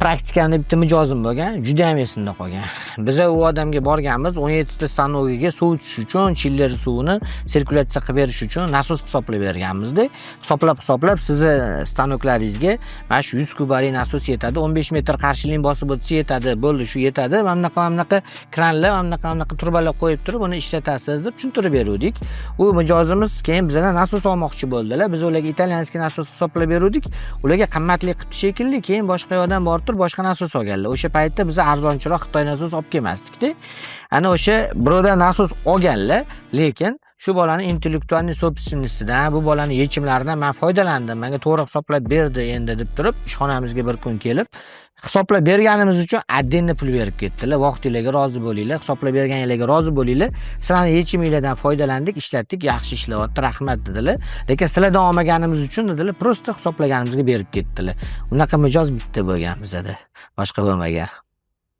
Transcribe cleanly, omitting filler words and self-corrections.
praktikamda bitta mijozim bo'lgan, juda ham esimda qolgan. Biz u odamga borganmiz, 17 ta stanogiga sovutish uchun, chiller suvini sirkulyatsiya qilib berish uchun nasos hisoblab berganmiz-da. Hisoblab sizni stanoklaringizga mana shu 100 kubalik nasos yetadi, 15 metr qarshilik bosib o'tsa yetadi, bo'ldi, shu yetadi. Mana bunaqa kranlar, mana bunaqa turbalar qo'yib turib, uni ishlatasiz deb tushuntirib berdik. U mijozimiz keyin bizdan nasos olmoqchi bo'ldilar. Biz ularga italyanskiy nasos hisoblab berdik. Ularga qimmatli qilib shekilli, keyin boshqa yo'ldan borib turib boshqa nasos olganlar. O'sha paytda biz arzonchiroq Xitoy nasos olib kelmasdik-da. Ana o'sha biroda nasos olganlar, lekin shu bolani intellektualniy собственностьidan, bu bolani yechimlaridan men foydalandim. Menga to'g'ri hisoblab berdi endi deb turib, ishxonamizga bir kun kelib, hisoblab berganimiz uchun отдельно pul berib ketdilar. Vaqtingizga rozi bo'linglar, hisoblab berganingizga rozi bo'linglar. Sizlarning yechimingizdan foydalandik, ishlatdik, yaxshi ishlayapti, rahmat dedilar. Lekin sizlardan olmaganimiz uchun dedilar, просто hisoblaganimizga berib ketdilar. Unaqa mijoz bitta bo'lgan bizda, boshqa bo'lmagan.